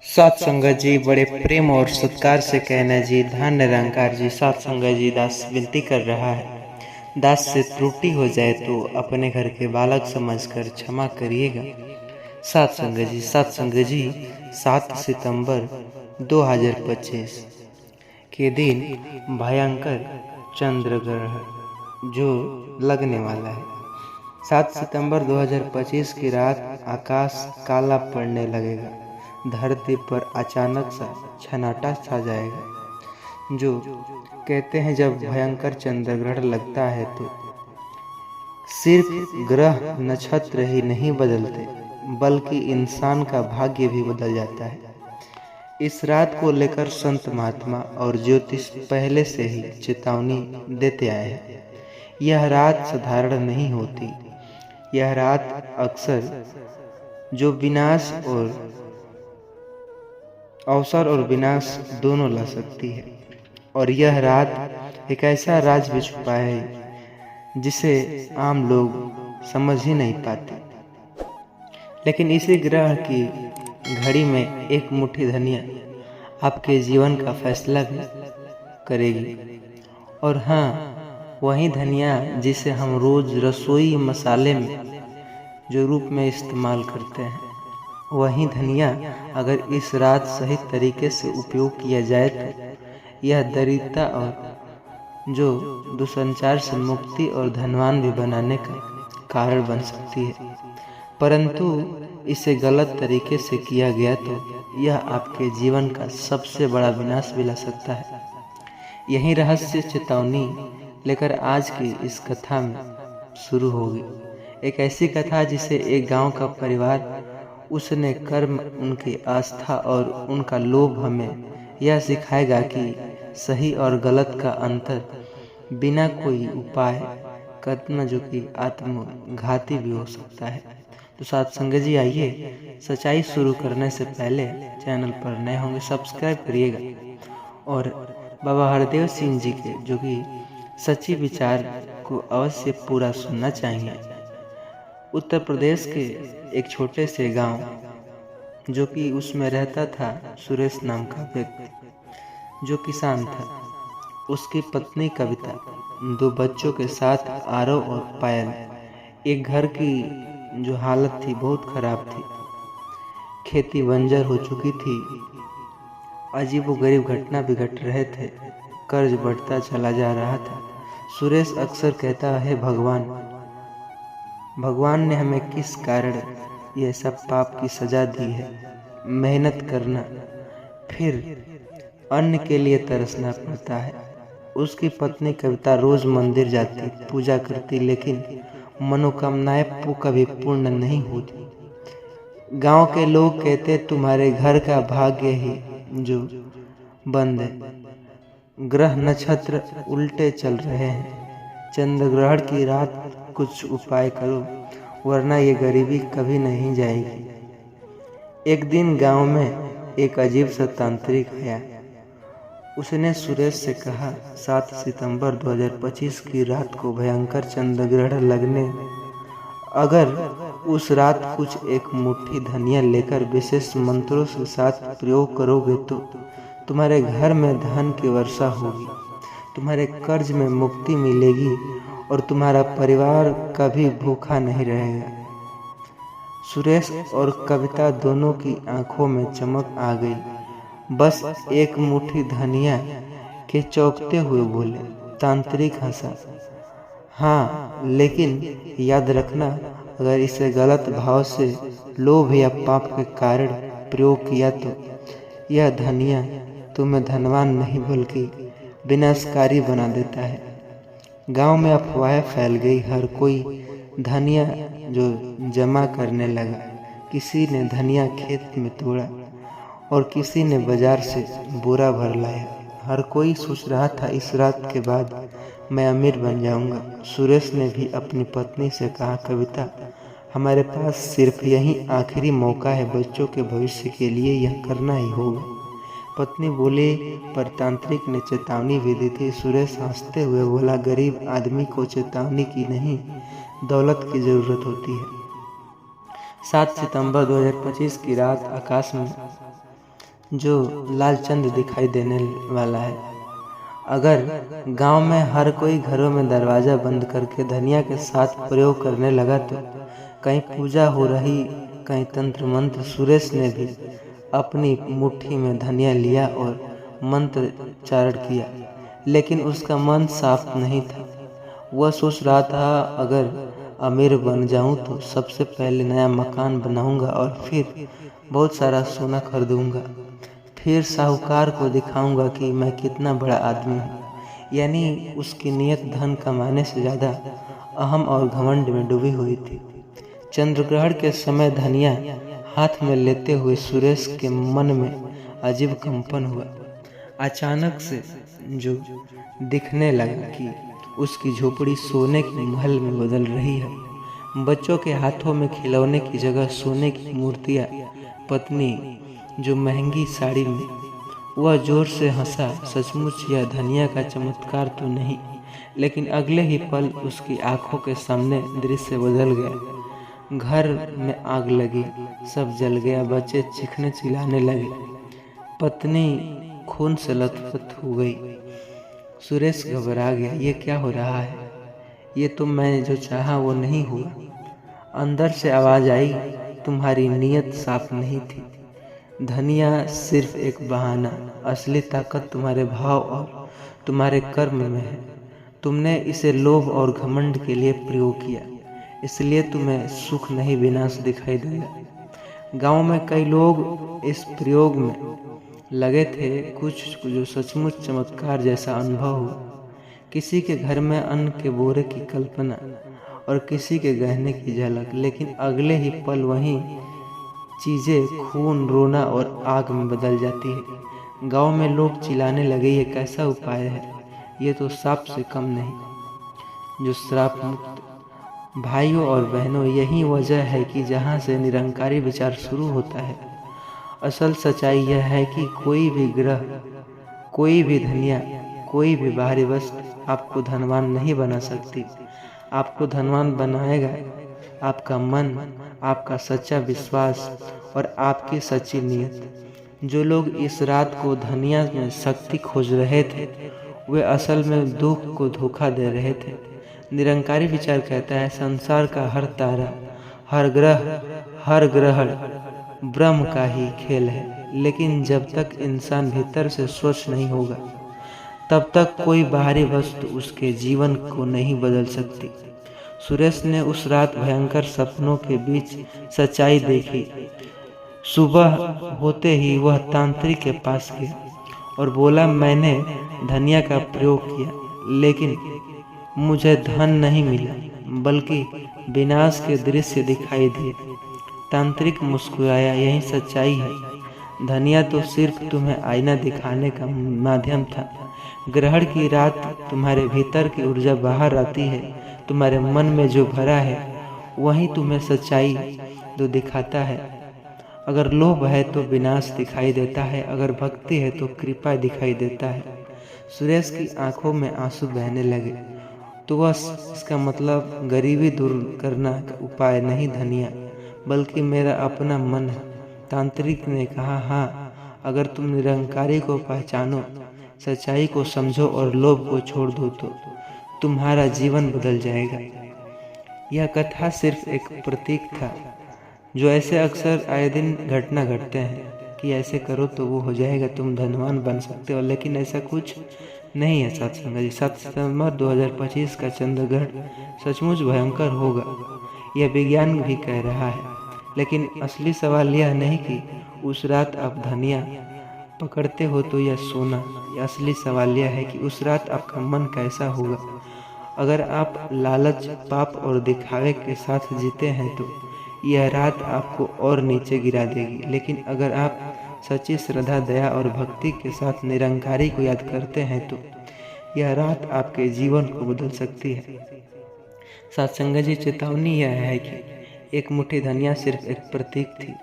सात संगत जी बड़े प्रेम और सत्कार से कहना जी, धन निरंकार जी। सात संगत जी, दास विनती कर रहा है, दास से त्रुटि हो जाए तो अपने घर के बालक समझकर क्षमा करिएगा। सात संगत जी, सात संगत जी, 7 सितंबर 2025 के दिन भयंकर चंद्र ग्रहण जो लगने वाला है। 7 सितंबर 2025 की रात आकाश काला पड़ने लगेगा, धरती पर अचानक सा सन्नाटा छा जाएगा। जो कहते हैं जब भयंकर चंद्र ग्रहण लगता है तो सिर्फ ग्रह नक्षत्र ही नहीं बदलते बल्कि इंसान का भाग्य भी बदल जाता है। इस रात को लेकर संत महात्मा और ज्योतिष पहले से ही चेतावनी देते आए हैं। यह रात साधारण नहीं होती। यह रात अक्सर जो विनाश और अवसर और विनाश दोनों ला सकती है। और यह रात एक ऐसा राज भी छुपा है जिसे आम लोग समझ ही नहीं पाते। लेकिन इसी ग्रह की घड़ी में एक मुट्ठी धनिया आपके जीवन का फैसला भी करेगी। और हाँ, वही धनिया जिसे हम रोज रसोई मसाले में जो रूप में इस्तेमाल करते हैं, वही धनिया अगर इस रात सही तरीके से उपयोग किया जाए तो यह दरिद्रता और जो दूरसंचार से मुक्ति और धनवान भी बनाने का कारण बन सकती है। परंतु इसे गलत तरीके से किया गया तो यह आपके जीवन का सबसे बड़ा विनाश भी ला सकता है। यही रहस्य चेतावनी लेकर आज की इस कथा में शुरू होगी। एक ऐसी कथा जिसे एक गांव का परिवार, उसने कर्म, उनकी आस्था और उनका लोभ हमें यह सिखाएगा कि सही और गलत का अंतर बिना कोई उपाय करना जो कि आत्मघाती भी हो सकता है। तो साथ संगत जी, आइए सच्चाई शुरू करने से पहले चैनल पर नए होंगे सब्सक्राइब करिएगा और बाबा हरदेव सिंह जी के जो कि सच्ची विचार को अवश्य पूरा सुनना चाहिए। उत्तर प्रदेश के एक छोटे से गांव जो कि उसमें रहता था सुरेश नाम का व्यक्ति जो किसान था। उसकी पत्नी कविता, 2 बच्चों के साथ आरव और पायल। एक घर की जो हालत थी बहुत खराब थी। खेती बंजर हो चुकी थी। अजीबोगरीब घटना भी घट रहे थे। कर्ज बढ़ता चला जा रहा था। सुरेश अक्सर कहता है, भगवान ने हमें किस कारण यह सब पाप की सजा दी है। मेहनत करना, फिर अन्न के लिए तरसना पड़ता है। उसकी पत्नी कविता रोज मंदिर जाती, पूजा करती, लेकिन मनोकामनाएं कभी पूर्ण नहीं होती। गांव के लोग कहते, तुम्हारे घर का भाग्य ही जो बंद है, ग्रह नक्षत्र उल्टे चल रहे हैं। चंद्र ग्रहण की रात कुछ उपाय करो वरना ये गरीबी कभी नहीं जाएगी। एक दिन गांव में एक अजीब सा तांत्रिक आया। उसने सुरेश से कहा, 7 सितंबर 2025 की रात को भयंकर चंद्र ग्रहण लगने, अगर उस रात कुछ एक मुट्ठी धनिया लेकर विशेष मंत्रों के साथ प्रयोग करोगे तो तुम्हारे घर में धन की वर्षा होगी, तुम्हारे कर्ज में मुक्ति मिलेगी और तुम्हारा परिवार कभी भूखा नहीं रहेगा। सुरेश और कविता दोनों की आंखों में चमक आ गई। बस एक मुट्ठी धनिया के चौंकते हुए बोले। तांत्रिक हंसा, हाँ, लेकिन याद रखना, अगर इसे गलत भाव से लोभ या पाप के कारण प्रयोग किया तो यह धनिया तुम्हें धनवान नहीं बल्कि विनाशकारी बना देता है। गांव में अफवाहें फैल गई। हर कोई धनिया जो जमा करने लगा। किसी ने धनिया खेत में तोड़ा और किसी ने बाजार से बोरा भर लाया। हर कोई सोच रहा था इस रात के बाद मैं अमीर बन जाऊंगा। सुरेश ने भी अपनी पत्नी से कहा, कविता, हमारे पास सिर्फ यही आखिरी मौका है, बच्चों के भविष्य के लिए यह करना ही होगा। पत्नी बोली, पर तांत्रिक ने चेतावनी भी दी थी। सुरेश हंसते हुए बोला, गरीब आदमी को चेतावनी की नहीं, दौलत की जरूरत होती है। 7 सितंबर 2025 की रात आकाश में जो लालचंद दिखाई देने वाला है। अगर गांव में हर कोई घरों में दरवाज़ा बंद करके धनिया के साथ प्रयोग करने लगा तो कहीं पूजा हो रही, कहीं तंत्र मंत्र। सुरेश ने भी अपनी मुट्ठी में धनिया लिया और मंत्रोच्चारण किया, लेकिन उसका मन साफ नहीं था। वह सोच रहा था, अगर अमीर बन जाऊं तो सबसे पहले नया मकान बनाऊंगा और फिर बहुत सारा सोना खरीदूंगा। फिर साहूकार को दिखाऊंगा कि मैं कितना बड़ा आदमी हूँ। यानी उसकी नीयत धन कमाने से ज़्यादा अहम और घमंड में डूबी हुई थी। चंद्रग्रहण के समय धनिया हाथ में लेते हुए सुरेश के मन में अजीब कंपन हुआ। अचानक से जो दिखने लगा कि उसकी झोपड़ी सोने के महल में बदल रही है। बच्चों के हाथों में खिलौने की जगह सोने की मूर्तियाँ, पत्नी जो महंगी साड़ी में। वह जोर से हंसा। सचमुच यह धनिया का चमत्कार तो नहीं, लेकिन अगले ही पल उसकी आंखों के सामने दृश्य बदल गया। घर में आग लगी, सब जल गया। बच्चे चीखने चिल्लाने लगे, पत्नी खून से लथपथ हो गई। सुरेश घबरा गया। ये क्या हो रहा है? ये तो मैं जो चाहा वो नहीं हुआ। अंदर से आवाज आई, तुम्हारी नीयत साफ नहीं थी। धनिया सिर्फ एक बहाना, असली ताकत तुम्हारे भाव और तुम्हारे कर्म में है। तुमने इसे लोभ और घमंड के लिए प्रयोग किया, इसलिए तुम्हें सुख नहीं विनाश दिखाई दिया। गांव में कई लोग इस प्रयोग में लगे थे। कुछ जो सचमुच चमत्कार जैसा अनुभव हुआ। किसी के घर में अन्न के बोरे की कल्पना और किसी के गहने की झलक, लेकिन अगले ही पल वही चीज़ें खून, रोना और आग में बदल जाती है। गांव में लोग चिल्लाने लगे, ये कैसा उपाय है? ये तो सांप से कम नहीं, जो श्राप मुक्त। भाइयों और बहनों, यही वजह है कि जहाँ से निरंकारी विचार शुरू होता है। असल सच्चाई यह है कि कोई भी ग्रह, कोई भी धनिया, कोई भी बाहरी वस्तु आपको धनवान नहीं बना सकती। आपको धनवान बनाएगा आपका मन, आपका सच्चा विश्वास और आपकी सच्ची नीयत। जो लोग इस रात को धनिया में शक्ति खोज रहे थे, वे असल में दुख को धोखा दे रहे थे। निरंकारी विचार कहता है, संसार का हर तारा, हर ग्रह, हर ग्रहण ब्रह्म का ही खेल है। लेकिन जब तक इंसान भीतर से स्वच्छ नहीं होगा, तब तक कोई बाहरी वस्तु उसके जीवन को नहीं बदल सकती। सुरेश ने उस रात भयंकर सपनों के बीच सच्चाई देखी। सुबह होते ही वह तांत्रिक के पास गया और बोला, मैंने धनिया का प्रयोग किया, लेकिन मुझे धन नहीं मिला, बल्कि विनाश के दृश्य दिखाई दिए। तांत्रिक मुस्कुराया, यही सच्चाई है। धनिया तो सिर्फ तुम्हें आईना दिखाने का माध्यम था। ग्रहण की रात तुम्हारे भीतर की ऊर्जा बाहर आती है। तुम्हारे मन में जो भरा है वही तुम्हें सच्चाई जो दिखाता है। अगर लोभ है तो विनाश दिखाई देता है, अगर भक्ति है तो कृपा दिखाई देता है। सुरेश की आंखों में आंसू बहने लगे। तो वह इसका मतलब गरीबी दूर करना का उपाय नहीं धनिया, बल्कि मेरा अपना मन है। तांत्रिक ने कहा, हाँ, अगर तुम निरंकारी को पहचानो, सच्चाई को समझो और लोभ को छोड़ दो तो तुम्हारा जीवन बदल जाएगा। यह कथा सिर्फ एक प्रतीक था, जो ऐसे अक्सर आए दिन घटना घटते हैं कि ऐसे करो तो वो हो जाएगा, तुम धनवान बन सकते हो, लेकिन ऐसा कुछ नहीं है। सत्संग जी, 7 सितंबर 2025 का चंद्रग्रहण सचमुच भयंकर होगा, यह विज्ञान भी कह रहा है। लेकिन असली सवाल यह नहीं कि उस रात आप धनिया पकड़ते हो तो यह सोना। यह असली सवाल यह है कि उस रात आपका मन कैसा होगा। अगर आप लालच, पाप और दिखावे के साथ जीते हैं तो यह रात आपको और नीचे गिरा देगी। लेकिन अगर आप सच्ची श्रद्धा, दया और भक्ति के साथ निरंकारी को याद करते हैं तो यह रात आपके जीवन को बदल सकती है। सत्संग जी, चेतावनी यह है कि एक मुट्ठी धनिया सिर्फ एक प्रतीक थी।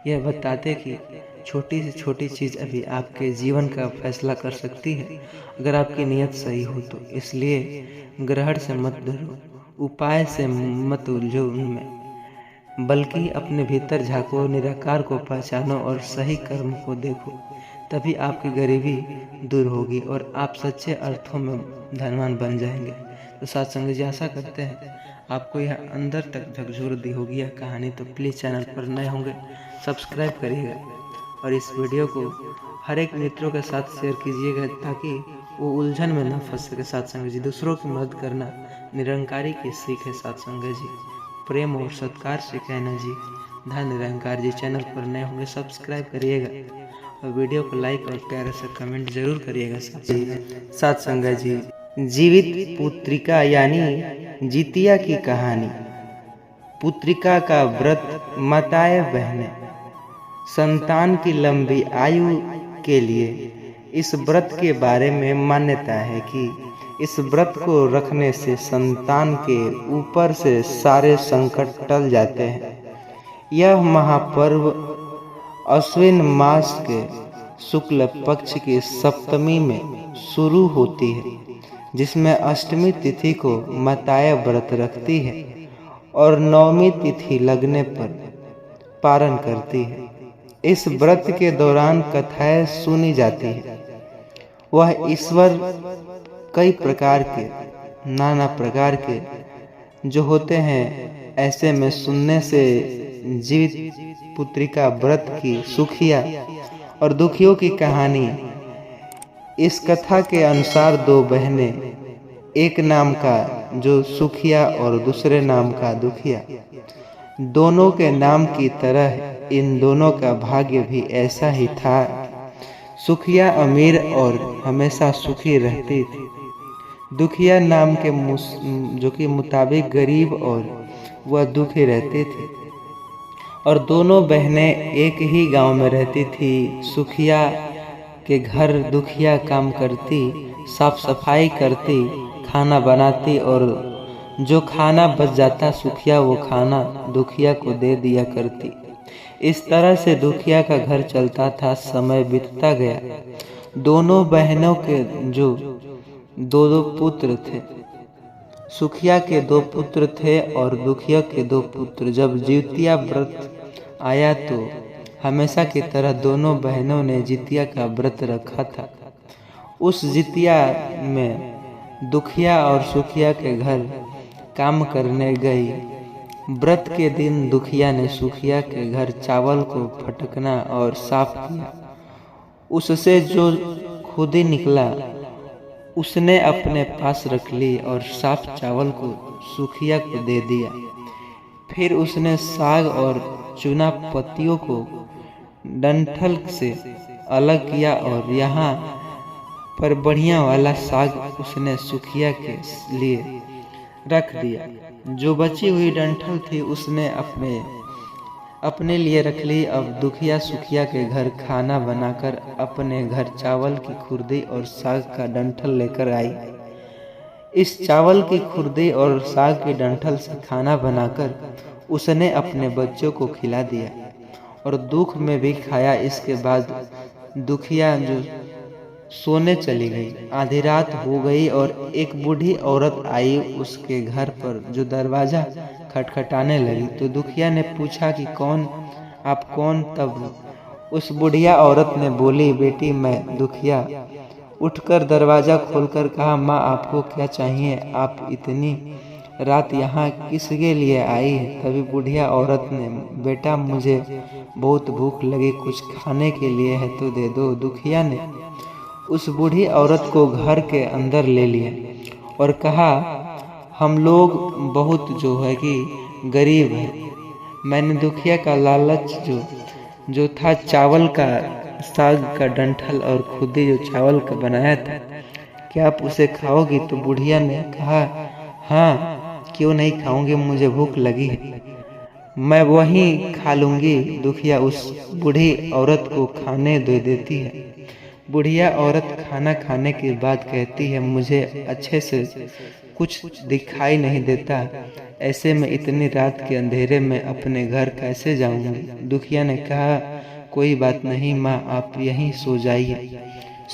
यह बताते कि छोटी से छोटी चीज़ अभी आपके जीवन का फैसला कर सकती है, अगर आपकी नीयत सही हो तो। इसलिए ग्रहण से मत डरो, उपाय से मत उलझो उनमें। बल्कि अपने भीतर झांको, निराकार को पहचानो और सही कर्म को देखो। तभी आपकी गरीबी दूर होगी और आप सच्चे अर्थों में धनवान बन जाएंगे। तो सत्संग जी, आशा करते हैं आपको यह अंदर तक झकझोर दी होगी यह कहानी। तो प्लीज़ चैनल पर नए होंगे सब्सक्राइब करिएगा और इस वीडियो को हर एक मित्रों के साथ शेयर कीजिएगा ताकि वो उलझन में न फंस सके। सत्संग जी, दूसरों की मदद करना निरंकारी की सीख है। सत्संग जी, प्रेम और सत्कार से कहना जी धन निरंकार जी। चैनल पर नए होंगे सब्सक्राइब करिएगा और वीडियो को लाइक और प्यारे से कमेंट जरूर करिएगा। सत्संग जी, जीवित पुत्रिका यानी जितिया की कहानी। पुत्रिका का व्रत, माताएं बहनें, संतान की लंबी आयु के लिए इस व्रत के बारे में मान्यता है कि इस व्रत को रखने से संतान के ऊपर से सारे संकट टल जाते हैं। यह महापर्व अश्विन मास के शुक्ल पक्ष की सप्तमी में शुरू होती है, जिसमें अष्टमी तिथि को माताएं व्रत रखती है और नवमी तिथि लगने पर पारण करती है। इस व्रत के दौरान कथाएं सुनी जाती है। वह ईश्वर कई प्रकार के, नाना प्रकार के जो होते हैं, ऐसे में सुनने से जीवित पुत्रिका व्रत की सुखिया और दुखियों की कहानी। इस कथा के अनुसार दो बहनें, एक नाम का जो सुखिया और दूसरे नाम का दुखिया, दोनों के नाम की तरह इन दोनों का भाग्य भी ऐसा ही था। सुखिया अमीर और हमेशा सुखी रहती थी। दुखिया नाम के जो कि मुताबिक गरीब और वह दुखी रहती थी। और दोनों बहनें एक ही गांव में रहती थी। सुखिया के घर दुखिया काम करती, साफ सफाई करती, खाना बनाती और जो खाना बच जाता सुखिया वो खाना दुखिया को दे दिया करती। इस तरह से दुखिया का घर चलता था। समय बीतता गया। दोनों बहनों के जो दो पुत्र थे, सुखिया के 2 पुत्र थे और दुखिया के 2 पुत्र। जब जितिया व्रत आया तो हमेशा की तरह दोनों बहनों ने जितिया का व्रत रखा था। उस जितिया में दुखिया और सुखिया के घर काम करने गई। व्रत के दिन दुखिया ने सुखिया के घर चावल को फटकना और साफ किया। उससे जो खुदी निकला उसने अपने पास रख ली और साफ चावल को सुखिया को दे दिया। फिर उसने साग और चुना पत्तियों को डंठल से अलग किया और यहाँ पर बढ़िया वाला साग उसने सुखिया के लिए रख दिया। जो बची हुई डंठल थी उसने अपने लिए रख ली। अब दुखिया सुखिया के घर खाना बनाकर अपने घर चावल की खुर्दी और साग का डंठल लेकर आई। इस चावल की खुर्दी और साग के डंठल से खाना बनाकर उसने अपने बच्चों को खिला दिया और दुख में भी खाया। इसके बाद दुखिया जो सोने चली गई। आधी रात हो गई और एक बूढ़ी औरत आई उसके घर पर, जो दरवाजा खटखटाने लगी। तो दुखिया ने पूछा कि आप कौन? तब उस बुढ़िया औरत ने बोली, बेटी मैं दुखिया। उठकर दरवाजा खोलकर कहा, माँ आपको क्या चाहिए? आप इतनी रात यहाँ किसके लिए आई है? तभी बुढ़िया औरत ने, बेटा मुझे बहुत भूख लगी, कुछ खाने के लिए है तो दे दो। दुखिया ने उस बूढ़ी औरत को घर के अंदर ले लिया और कहा, हम लोग बहुत जो है कि गरीब है। मैंने दुखिया का लालच जो था चावल का, साग का डंठल और खुद ही जो चावल का बनाया था, क्या आप उसे खाओगी? तो बुढ़िया ने कहा, हाँ क्यों नहीं खाऊंगी, मुझे भूख लगी है, मैं वहीं खा लूंगी। दुखिया उस बूढ़ी औरत को खाने दे देती है। बुढ़िया औरत खाना खाने के बाद कहती है, मुझे अच्छे से कुछ दिखाई नहीं देता, ऐसे में इतनी रात के अंधेरे में अपने घर कैसे जाऊंगी? दुखिया ने कहा, कोई बात नहीं माँ, आप यहीं सो जाइए,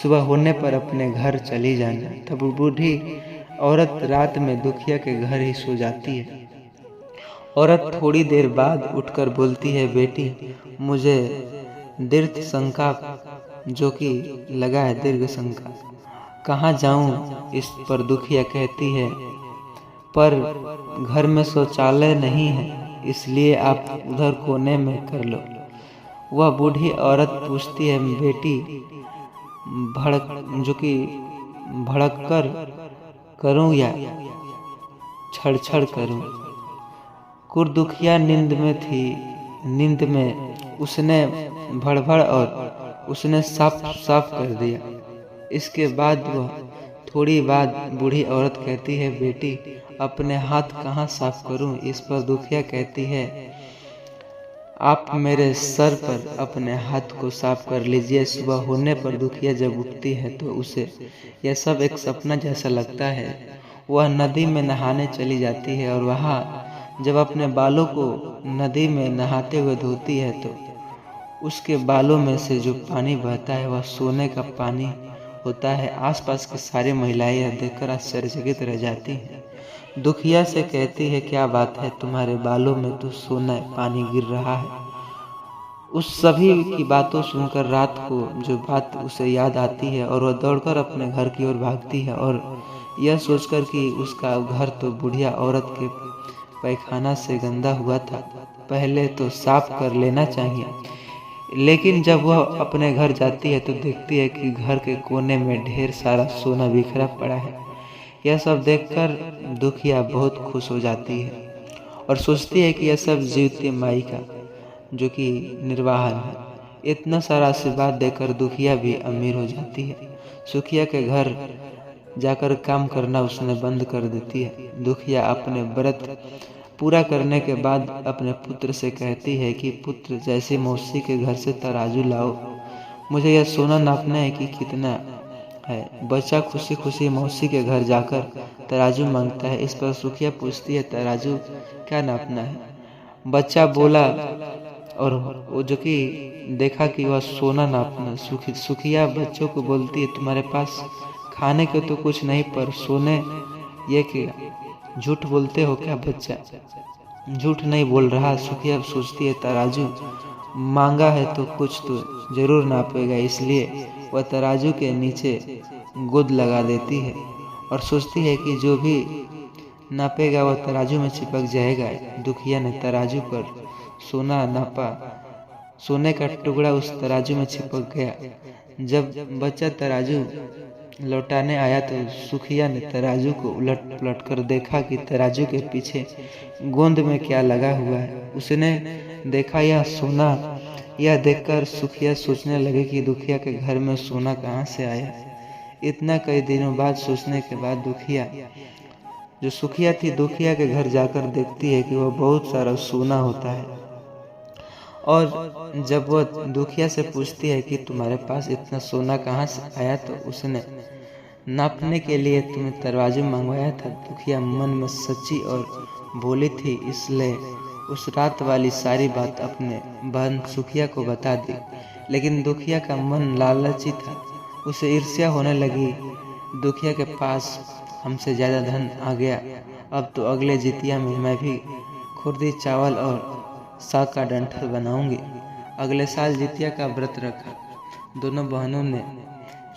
सुबह होने पर अपने घर चली जाना। तब बूढ़ी औरत रात में दुखिया के घर ही सो जाती है औरत थोड़ी देर बाद उठकर बोलती है, बेटी मुझे दीर्घ शंका, जो कि लगा है दीर्घ शंका, कहाँ जाऊं? इस पर दुखिया कहती है, पर घर में शौचालय नहीं है, इसलिए आप उधर कोने में कर लो। वह बूढ़ी औरत पूछती है, बेटी भड़क कर करूं या छड़ करूं? कुर्दुखिया नींद में थी। नींद में उसने भड़भड़ और उसने साफ साफ कर दिया। इसके बाद वह थोड़ी बाद बूढ़ी औरत कहती है, बेटी अपने हाथ कहाँ साफ करूं? इस पर दुखिया कहती है, आप मेरे सर पर अपने हाथ को साफ कर लीजिए। सुबह होने पर दुखिया जब उठती है तो उसे यह सब एक सपना जैसा लगता है। वह नदी में नहाने चली जाती है और वहाँ जब अपने बालों को नदी में नहाते हुए धोती है तो उसके बालों में से जो पानी बहता है वह सोने का पानी होता है। आसपास की सारी महिलाएं यह देखकर आश्चर्यचकित रह जाती हैं। दुखिया से कहती है, क्या बात है, तुम्हारे बालों में तो सोना पानी गिर रहा है। उस सभी की बातों सुनकर रात को जो बात उसे याद आती है और वह दौड़कर अपने घर की ओर भागती है और यह सोचकर कि उसका घर तो बुढ़िया औरत के पैखाना से गंदा हुआ था, पहले तो साफ कर लेना चाहिए। लेकिन जब वह अपने घर जाती है तो देखती है कि घर के कोने में ढेर सारा सोना बिखरा पड़ा है। यह सब देखकर दुखिया बहुत खुश हो जाती है और सोचती है कि यह सब जीवती माई का जो कि निर्वाहन है। इतना सारा आशीर्वाद देकर दुखिया भी अमीर हो जाती है। सुखिया के घर जाकर काम करना उसने बंद कर देती है। दुखिया अपने व्रत पूरा करने के बाद अपने पुत्र से कहती है कि पुत्र, जैसे मौसी के घर से तराजू लाओ, मुझे यह सोना नापना है कि कितना है। बच्चा खुशी खुशी मौसी के घर जाकर तराजू मांगता है। इस पर सुखिया पूछती है, तराजू क्या नापना है? बच्चा बोला और वो जो कि देखा कि वह सोना नापना। सुखिया बच्चों को बोलती है, तुम्हारे पास खाने को तो कुछ नहीं, पर सोने ये क्या झूठ बोलते हो क्या? बच्चा झूठ नहीं बोल रहा। सुखिया सोचती है, तराजू मांगा है तो कुछ तो जरूर नापेगा, इसलिए वह तराजू के नीचे गोद लगा देती है और सोचती है कि जो भी नापेगा वह तराजू में चिपक जाएगा। दुखिया ने तराजू पर सोना नापा। सोने का टुकड़ा उस तराजू में चिपक गया। जब बच्चा तराजू लौटाने आया तो सुखिया ने तराजू को उलट पलट कर देखा कि तराजू के पीछे गोंद में क्या लगा हुआ है। उसने देखा यह सोना। यह देखकर सुखिया सोचने लगे कि दुखिया के घर में सोना कहाँ से आया। इतना कई दिनों बाद सोचने के बाद दुखिया जो सुखिया थी दुखिया के घर जाकर देखती है कि वह बहुत सारा सोना होता है। और जब वह दुखिया से पूछती है कि तुम्हारे पास इतना सोना कहाँ से आया, तो उसने नापने के लिए तुम्हें तराजू मंगवाया था। दुखिया मन में सच्ची और भोली थी, इसलिए उस रात वाली सारी बात अपने बहन सुखिया को बता दी। लेकिन दुखिया का मन लालची था, उसे ईर्ष्या होने लगी। दुखिया के पास हमसे ज़्यादा धन आ गया, अब तो अगले जितिया में मैं भी खुर्दी चावल और साग का डंठल बनाऊंगी। अगले साल जितिया का व्रत रखा। दोनों बहनों ने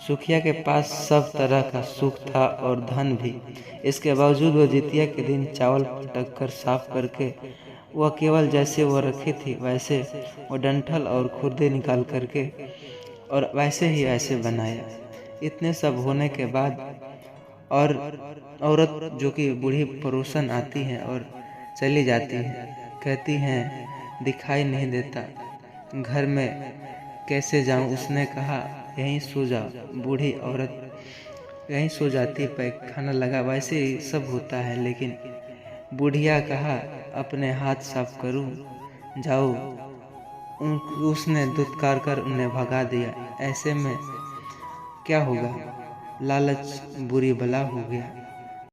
सुखिया के पास सब तरह का सुख था और धन भी। इसके बावजूद वह जितिया के दिन चावल पटक कर साफ करके वह केवल जैसे वह रखी थी वैसे वो डंठल और खुर्दे निकाल करके और वैसे ही वैसे बनाया। इतने सब होने के बाद और औरत जो कि बूढ़ी पड़ोसन आती है और चली जाती है। कहती हैं, दिखाई नहीं देता, घर में कैसे जाऊं? उसने कहा, यहीं सो जाओ। बूढ़ी औरत यहीं सो जाती, पैखाना लगा, वैसे ही सब होता है। लेकिन बुढ़िया कहा, अपने हाथ साफ करूं, जाओ। उसने दुत्कार कर उन्हें भगा दिया। ऐसे में क्या होगा? लालच बुरी बला हो गया।